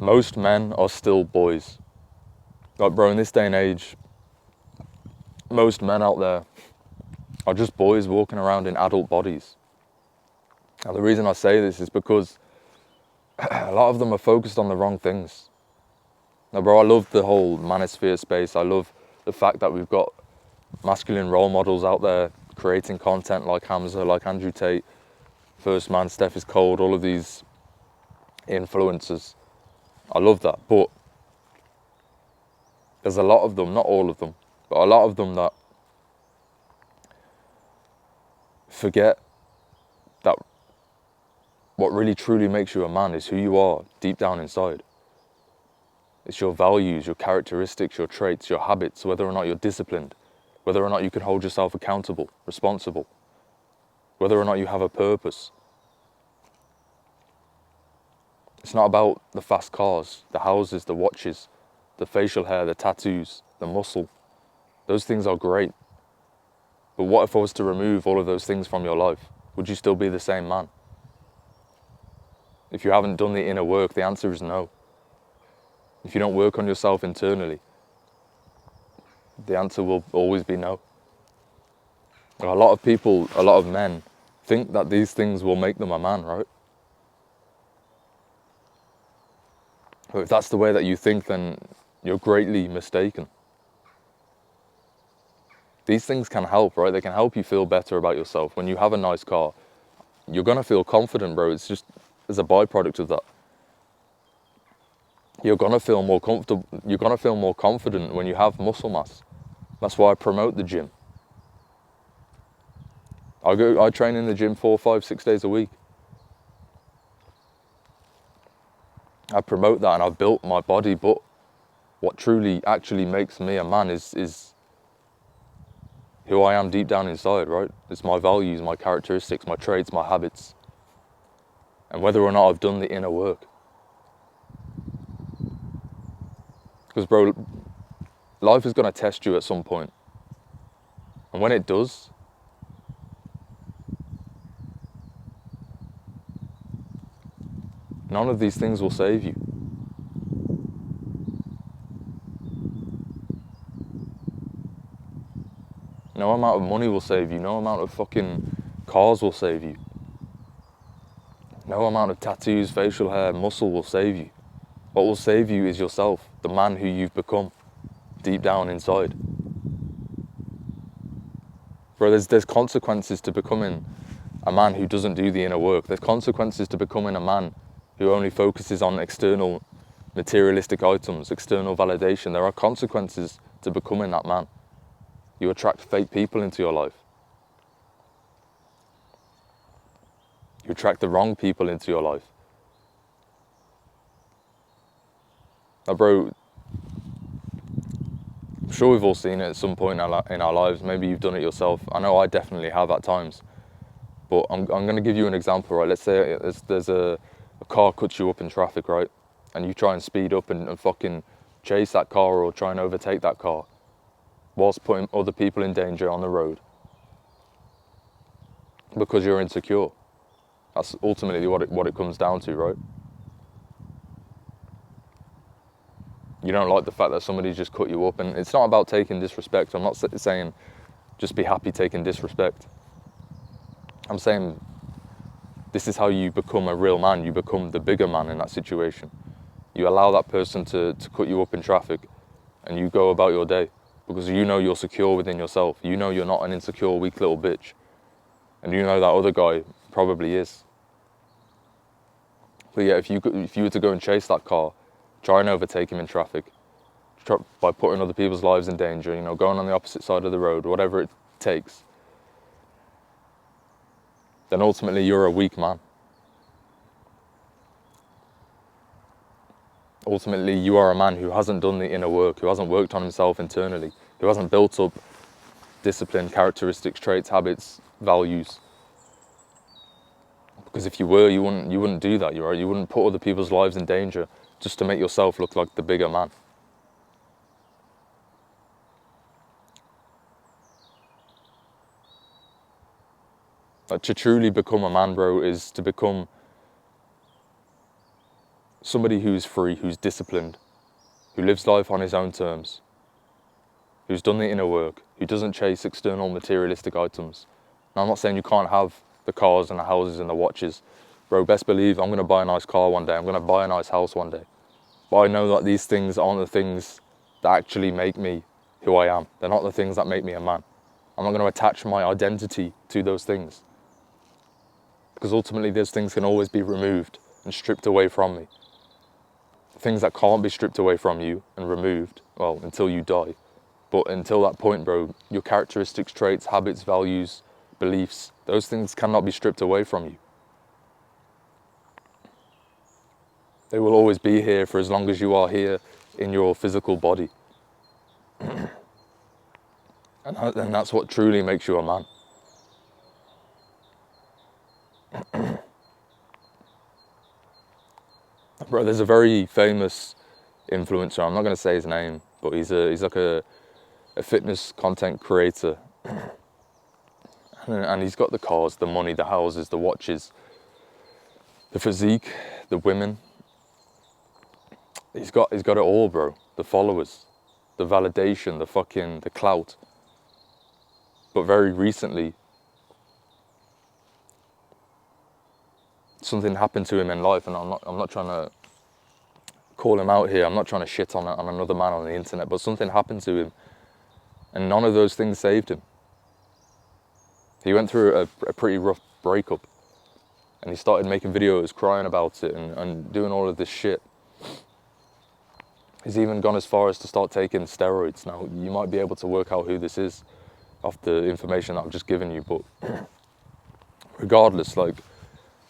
most men are still boys. Like, bro, in this day and age, most men out there are just boys walking around in adult bodies. And the reason I say this is because a lot of them are focused on the wrong things. Now, bro, I love the whole manosphere space. I love the fact that we've got masculine role models out there creating content like Hamza, like Andrew Tate, First Man, Steph is Cold, all of these influencers. I love that. But there's a lot of them, not all of them, but a lot of them that forget that what really truly makes you a man is who you are deep down inside. It's your values, your characteristics, your traits, your habits, whether or not you're disciplined, whether or not you can hold yourself accountable, responsible, whether or not you have a purpose. It's not about the fast cars, the houses, the watches, the facial hair, the tattoos, the muscle. Those things are great. But what if I was to remove all of those things from your life? Would you still be the same man? If you haven't done the inner work, the answer is no. If you don't work on yourself internally, the answer will always be no. A lot of people, a lot of men, think that these things will make them a man, right? But if that's the way that you think, then you're greatly mistaken. These things can help, right? They can help you feel better about yourself. When you have a nice car, you're gonna feel confident, bro. It's just as a byproduct of that. You're gonna feel more comfortable. You're gonna feel more confident when you have muscle mass. That's why I promote the gym. I train in the gym 4, 5, 6 days a week. I promote that and I've built my body, but what truly actually makes me a man is who I am deep down inside, right? It's my values, my characteristics, my traits, my habits, and whether or not I've done the inner work. Because, bro, life is going to test you at some point. And when it does, none of these things will save you. No amount of money will save you. No amount of fucking cars will save you. No amount of tattoos, facial hair, muscle will save you. What will save you is yourself, the man who you've become deep down inside. Bro, there's consequences to becoming a man who doesn't do the inner work. There's consequences to becoming a man who only focuses on external materialistic items, external validation. There are consequences to becoming that man. You attract fake people into your life. You attract the wrong people into your life. Now, bro, I'm sure we've all seen it at some point in our lives. Maybe you've done it yourself. I know I definitely have at times. But I'm going to give you an example, right? Let's say there's a car cuts you up in traffic, right? And you try and speed up and fucking chase that car or try and overtake that car whilst putting other people in danger on the road because you're insecure. That's ultimately what it comes down to, right? You don't like the fact that somebody's just cut you up, and it's not about taking disrespect. I'm not saying just be happy taking disrespect. I'm saying this is how you become a real man. You become the bigger man in that situation. You allow that person to cut you up in traffic and you go about your day because you know you're secure within yourself. You know you're not an insecure, weak little bitch. And you know that other guy probably is. But yeah, if you were to go and chase that car, try and overtake him in traffic, by putting other people's lives in danger, you know, going on the opposite side of the road, whatever it takes, then ultimately you're a weak man. Ultimately, you are a man who hasn't done the inner work, who hasn't worked on himself internally, who hasn't built up discipline, characteristics, traits, habits, values. Because if you were, you wouldn't do that, right? You wouldn't put other people's lives in danger just to make yourself look like the bigger man. Like, to truly become a man, bro, is to become somebody who's free, who's disciplined, who lives life on his own terms, who's done the inner work, who doesn't chase external materialistic items. Now, I'm not saying you can't have the cars and the houses and the watches. Bro, best believe I'm going to buy a nice car one day. I'm going to buy a nice house one day. But I know that these things aren't the things that actually make me who I am. They're not the things that make me a man. I'm not going to attach my identity to those things. Because ultimately those things can always be removed and stripped away from me. Things that can't be stripped away from you and removed, well, until you die. But until that point, bro, your characteristics, traits, habits, values, beliefs, those things cannot be stripped away from you. They will always be here for as long as you are here in your physical body. And that's what truly makes you a man. Bro, there's a very famous influencer, I'm not going to say his name, but he's like a fitness content creator. And he's got the cars, the money, the houses, the watches, the physique, the women. He's got it all, bro. The followers, the validation, the clout. But very recently, something happened to him in life, and I'm not trying to call him out here. I'm not trying to shit on another man on the internet, but something happened to him, and none of those things saved him. He went through a pretty rough breakup, and he started making videos crying about it and doing all of this shit. He's even gone as far as to start taking steroids. Now, you might be able to work out who this is off the information that I've just given you, but regardless, like,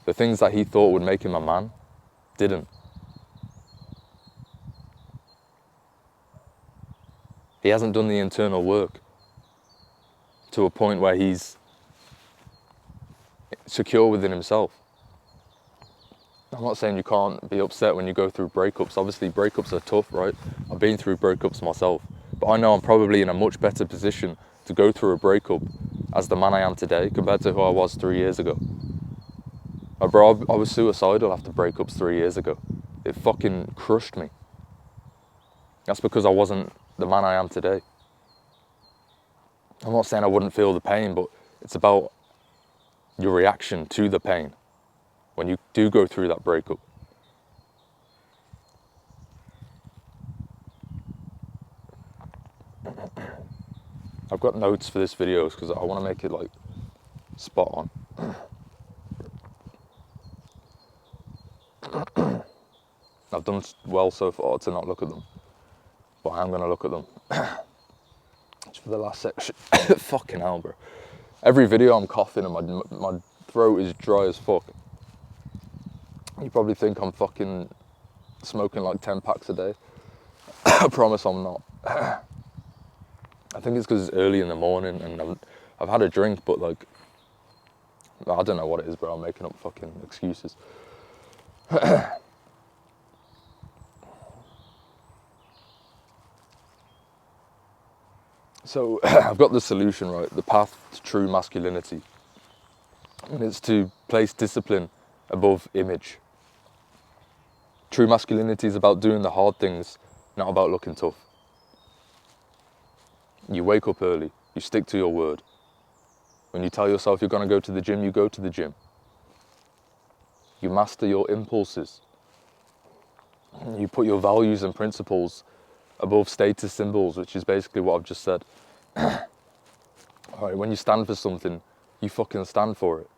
the things that he thought would make him a man didn't. He hasn't done the internal work to a point where he's secure within himself. I'm not saying you can't be upset when you go through breakups. Obviously, breakups are tough, right? I've been through breakups myself. But I know I'm probably in a much better position to go through a breakup as the man I am today compared to who I was 3 years ago. Bro, I was suicidal after breakups 3 years ago. It fucking crushed me. That's because I wasn't the man I am today. I'm not saying I wouldn't feel the pain, but it's about your reaction to the pain when you do go through that breakup. I've got notes for this video because I want to make it like spot on. I've done well so far to not look at them, but I am going to look at them. Just for the last section. Fucking hell, bro. Every video I'm coughing and my throat is dry as fuck. You probably think I'm fucking smoking like 10 packs a day. I promise I'm not. I think it's because it's early in the morning and I've had a drink, but like, I don't know what it is, bro. I'm making up fucking excuses. So I've got the solution, right? The path to true masculinity. And it's to place discipline above image. True masculinity is about doing the hard things, not about looking tough. You wake up early, you stick to your word. When you tell yourself you're going to go to the gym, you go to the gym. You master your impulses. You put your values and principles above status symbols, which is basically what I've just said. Alright, when you stand for something, you fucking stand for it.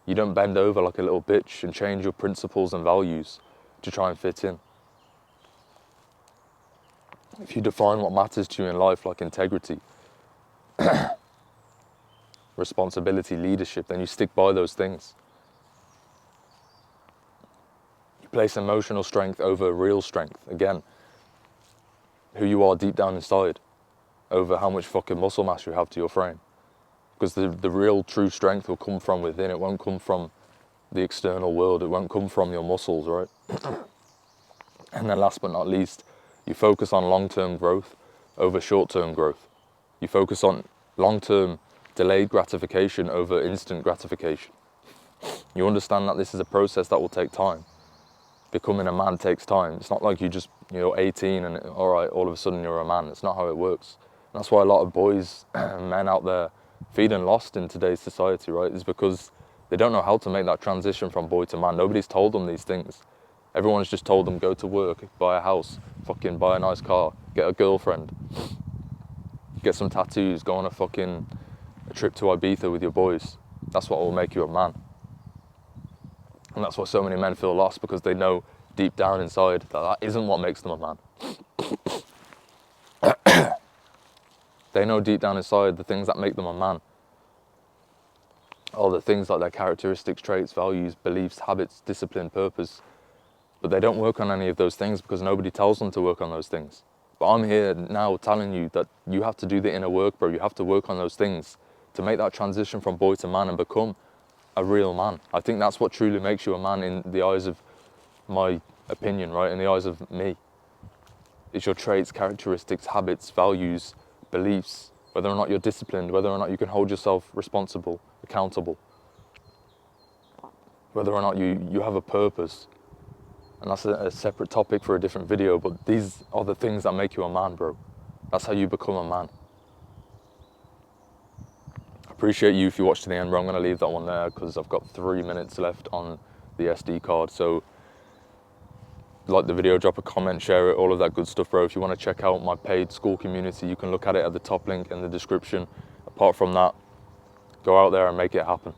You don't bend over like a little bitch and change your principles and values to try and fit in. If you define what matters to you in life, like integrity, responsibility, leadership, then you stick by those things. You place emotional strength over real strength. Again, who you are deep down inside over how much fucking muscle mass you have to your frame. Because the real true strength will come from within. It won't come from the external world. It won't come from your muscles, right? And then last but not least, you focus on long-term growth over short-term growth. You focus on long-term delayed gratification over instant gratification. You understand that this is a process that will take time. becoming a man takes time. It's not like you're 18 and all right, all of a sudden you're a man. It's not how it works. And that's why a lot of boys, men out there, feeling lost in today's society, right? Is because they don't know how to make that transition from boy to man. Nobody's told them these things. Everyone's just told them go to work, buy a house, fucking buy a nice car, get a girlfriend, get some tattoos, go on a trip to Ibiza with your boys. That's what will make you a man. And that's why so many men feel lost, because they know deep down inside that isn't what makes them a man. They know deep down inside the things that make them a man are the things like their characteristics, traits, values, beliefs, habits, discipline, purpose. But they don't work on any of those things because nobody tells them to work on those things. But I'm here now telling you that you have to do the inner work, bro. You have to work on those things to make that transition from boy to man and become a real man. I think that's what truly makes you a man in the eyes of my opinion, right? In the eyes of me. It's your traits, characteristics, habits, values, beliefs, whether or not you're disciplined, whether or not you can hold yourself responsible, accountable, whether or not you have a purpose. And that's a separate topic for a different video, but these are the things that make you a man, bro. That's how you become a man. I appreciate you if you watched to the end, bro. I'm going to leave that one there because I've got 3 minutes left on the SD card. So like the video, drop a comment, share it, all of that good stuff, bro. If you want to check out my paid school community, you can look at it at the top link in the description. Apart from that, go out there and make it happen.